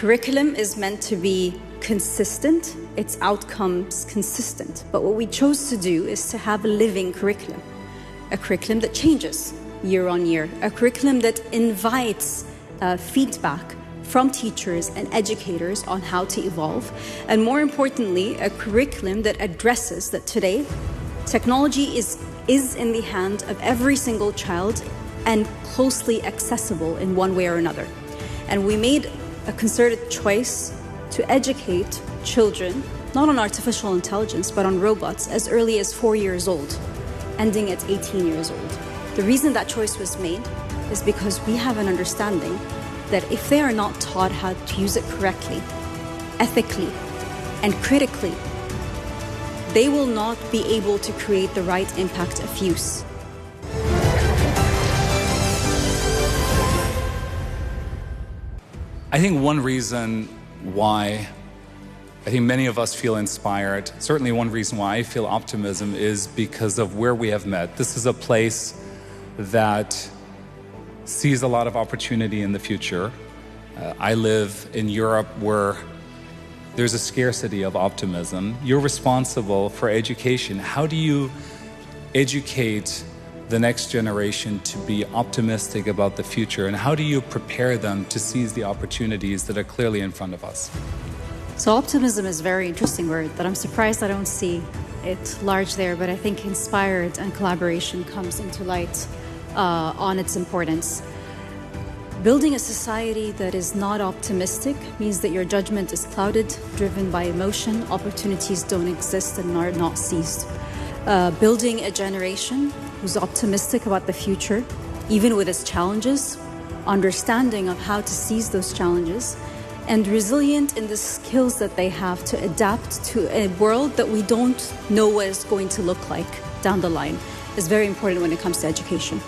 Curriculum is meant to be consistent, its outcomes consistent. But what we chose to do is to have a living curriculum, a curriculum that changes year on year, a curriculum that invites feedback from teachers and educators on how to evolve, and more importantly, a curriculum that addresses that today technology is in the hand of every single child and closely accessible in one way or another. And we made a concerted choice to educate children, not on artificial intelligence, but on robots as early as 4 years old, ending at 18 years old. The reason that choice was made is because we have an understanding that if they are not taught how to use it correctly, ethically, and critically, they will not be able to create the right impact of use. I think one reason why I think many of us feel inspired, certainly one reason why I feel optimism, is because of where we have met. This is a place that sees a lot of opportunity in the future. I live in Europe where there's a scarcity of optimism. You're responsible for education. How do you educate the next generation to be optimistic about the future, and how do you prepare them to seize the opportunities that are clearly in front of us? So optimism is a very interesting word that I'm surprised I don't see it large there, but I think inspired and collaboration comes into light on its importance. Building a society that is not optimistic means that your judgment is clouded, driven by emotion, opportunities don't exist and are not seized. Building a generation who's optimistic about the future, even with its challenges, understanding of how to seize those challenges, and resilient in the skills that they have to adapt to a world that we don't know what it's going to look like down the line, is very important when it comes to education.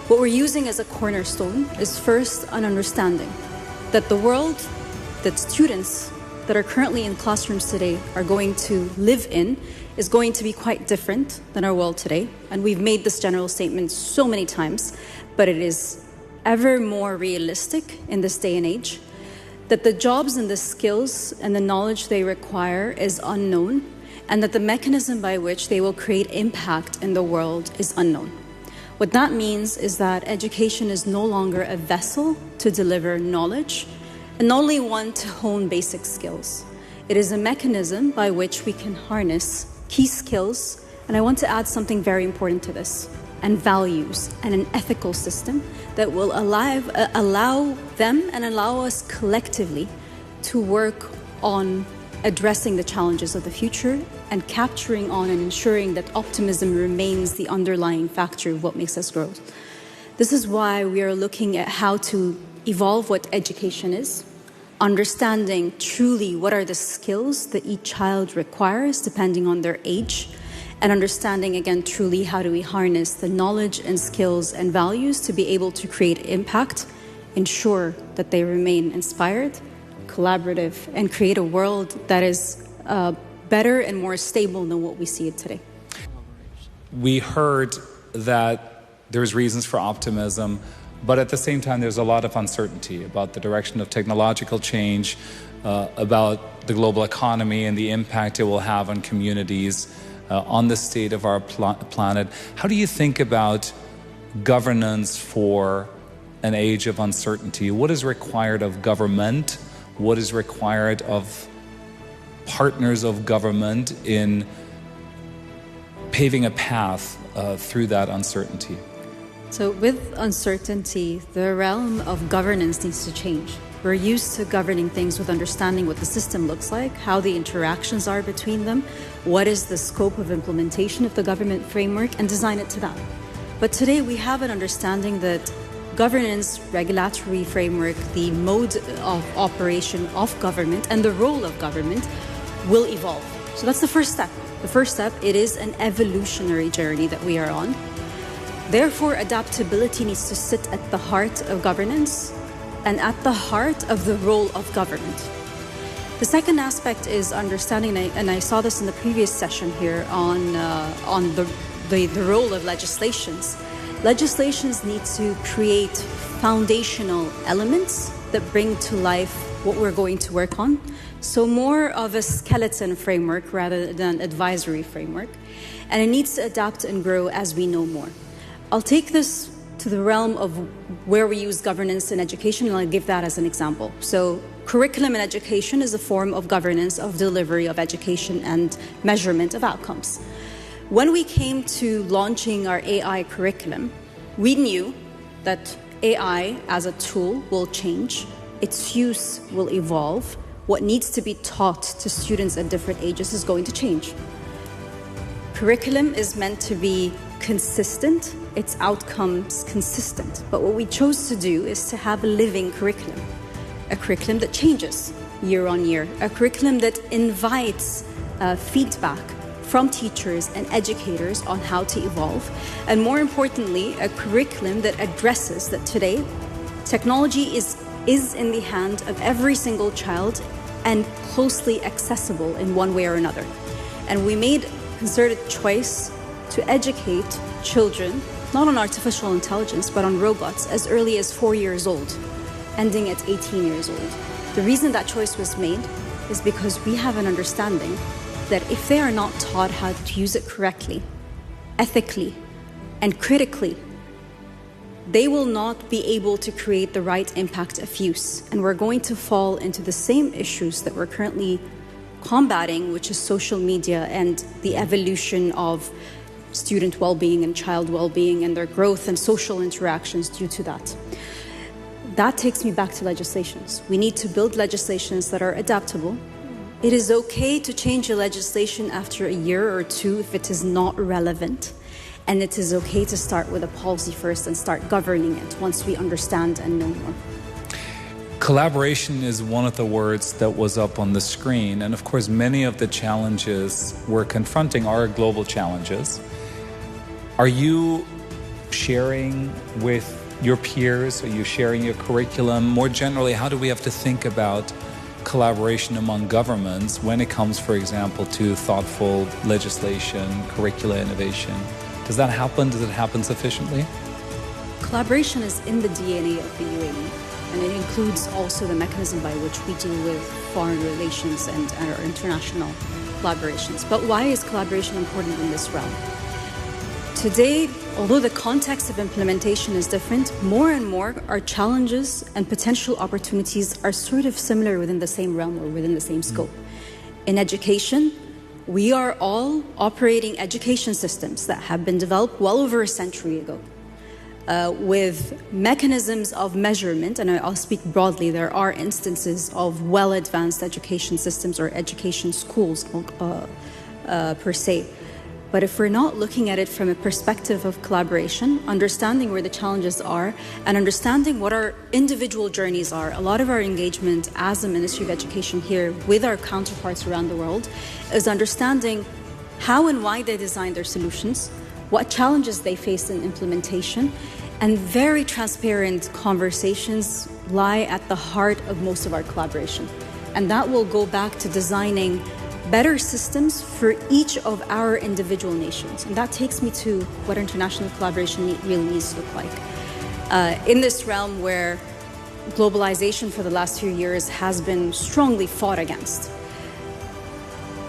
What we're using as a cornerstone is first an understanding that the world that students that are currently in classrooms today are going to live in is going to be quite different than our world today. And we've made this general statement so many times, but it is ever more realistic in this day and age, that the jobs and the skills and the knowledge they require is unknown, and that the mechanism by which they will create impact in the world is unknown. What that means is that education is no longer a vessel to deliver knowledge, and only one to hone basic skills. It is a mechanism by which we can harness key skills, and I want to add something very important to this, and values, and an ethical system that will allow them and allow us collectively to work on addressing the challenges of the future and capturing on and ensuring that optimism remains the underlying factor of what makes us grow. This is why we are looking at how to evolve what education is, understanding truly what are the skills that each child requires depending on their age, and understanding again truly how do we harness the knowledge and skills and values to be able to create impact, ensure that they remain inspired, collaborative, and create a world that is better and more stable than what we see it today. We heard that there's reasons for optimism, but at the same time, there's a lot of uncertainty about the direction of technological change, about the global economy and the impact it will have on communities, on the state of our planet. How do you think about governance for an age of uncertainty? What is required of government? What is required of partners of government in paving a path through that uncertainty? So with uncertainty, the realm of governance needs to change. We're used to governing things with understanding what the system looks like, how the interactions are between them, what is the scope of implementation of the government framework, and design it to that. But today we have an understanding that governance, regulatory framework, the mode of operation of government, and the role of government will evolve. So that's the first step. The first step, it is an evolutionary journey that we are on. Therefore, adaptability needs to sit at the heart of governance and at the heart of the role of government. The second aspect is understanding, and I saw this in the previous session here on the role of legislations. Legislations need to create foundational elements that bring to life what we're going to work on. So more of a skeleton framework rather than advisory framework. And it needs to adapt and grow as we know more. I'll take this to the realm of where we use governance in education, and I'll give that as an example. So curriculum in education is a form of governance of delivery of education and measurement of outcomes. When we came to launching our AI curriculum, we knew that AI as a tool will change, its use will evolve, what needs to be taught to students at different ages is going to change. Curriculum is meant to be consistent, its outcomes consistent. But what we chose to do is to have a living curriculum, a curriculum that changes year on year, a curriculum that invites feedback from teachers and educators on how to evolve, and more importantly, a curriculum that addresses that today technology is in the hand of every single child and closely accessible in one way or another. And we made a concerted choice to educate children, not on artificial intelligence, but on robots as early as 4 years old, ending at 18 years old. The reason that choice was made is because we have an understanding that if they are not taught how to use it correctly, ethically, and critically, they will not be able to create the right impact of use. And we're going to fall into the same issues that we're currently combating, which is social media and the evolution of student well-being and child well-being and their growth and social interactions due to that. That takes me back to legislations. We need to build legislations that are adaptable. It is okay to change a legislation after a year or two if it is not relevant. And it is okay to start with a policy first and start governing it once we understand and know more. Collaboration is one of the words that was up on the screen. And of course, many of the challenges we're confronting are global challenges. Are you sharing with your peers? Are you sharing your curriculum? More generally, how do we have to think about collaboration among governments when it comes, for example, to thoughtful legislation, curricula innovation? Does that happen? Does it happen sufficiently? Collaboration is in the DNA of the UAE, and it includes also the mechanism by which we deal with foreign relations and our international collaborations. But why is collaboration important in this realm? Today, although the context of implementation is different, more and more our challenges and potential opportunities are sort of similar within the same realm or within the same scope. In education, we are all operating education systems that have been developed well over a century ago with mechanisms of measurement, and I'll speak broadly, there are instances of well-advanced education systems or education schools per se. But if we're not looking at it from a perspective of collaboration, understanding where the challenges are, and understanding what our individual journeys are, a lot of our engagement as a Ministry of Education here with our counterparts around the world is understanding how and why they designed their solutions, what challenges they face in implementation, and very transparent conversations lie at the heart of most of our collaboration. And that will go back to designing better systems for each of our individual nations. And that takes me to what international collaboration really needs to look like. In this realm where globalization for the last few years has been strongly fought against,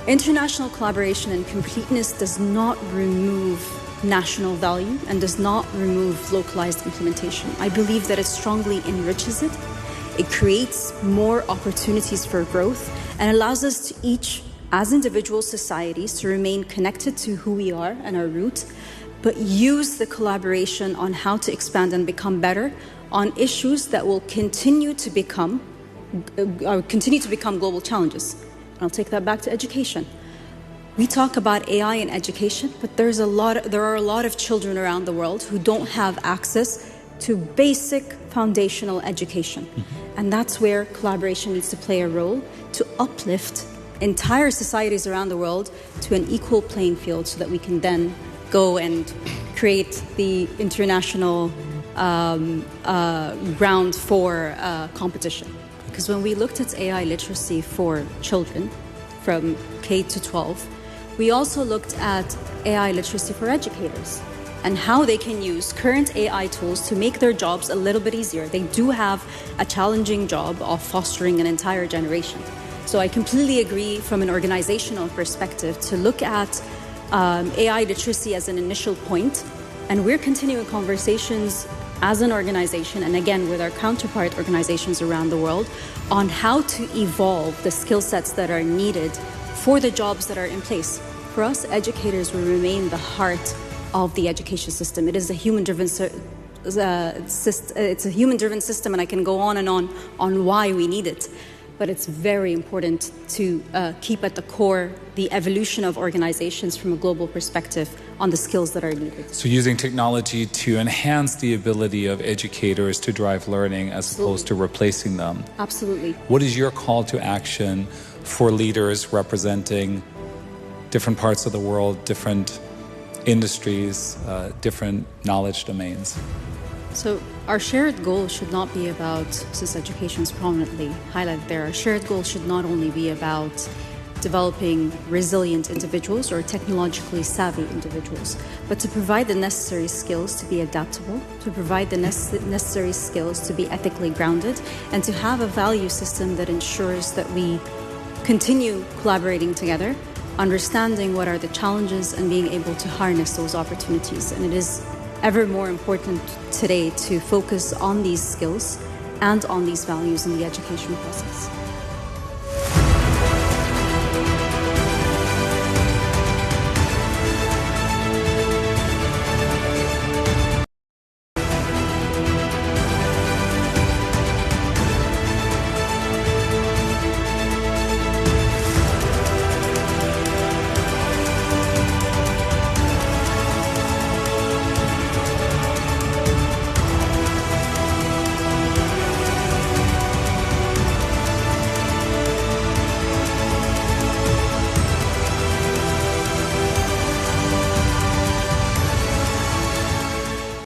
international collaboration and completeness does not remove national value and does not remove localized implementation. I believe that it strongly enriches it. It creates more opportunities for growth and allows us to each, as individual societies, to remain connected to who we are and our roots, but use the collaboration on how to expand and become better on issues that will continue to become global challenges. And I'll take that back to education. We talk about AI in education, but there are a lot of children around the world who don't have access to basic foundational education. And that's where collaboration needs to play a role to uplift entire societies around the world to an equal playing field so that we can then go and create the international ground for competition. Because when we looked at AI literacy for children from K to 12, we also looked at AI literacy for educators. and how they can use current AI tools to make their jobs a little bit easier. They do have a challenging job of fostering an entire generation. So I completely agree from an organizational perspective to look at AI literacy as an initial point, and we're continuing conversations as an organization, and again with our counterpart organizations around the world, on how to evolve the skill sets that are needed for the jobs that are in place. For us, educators will remain the heart of the education system. It is a human-driven it's a human-driven system, and I can go on and on why we need it. But it's very important to keep at the core the evolution of organizations from a global perspective on the skills that are needed. So using technology to enhance the ability of educators to drive learning as opposed to replacing them. Absolutely. What is your call to action for leaders representing different parts of the world, different industries, different knowledge domains? So our shared goal should not be about, since education is prominently highlighted there, our shared goal should not only be about developing resilient individuals or technologically savvy individuals, but to provide the necessary skills to be adaptable, to provide the necessary skills to be ethically grounded, and to have a value system that ensures that we continue collaborating together, understanding what are the challenges and being able to harness those opportunities. And it is ever more important today to focus on these skills and on these values in the education process.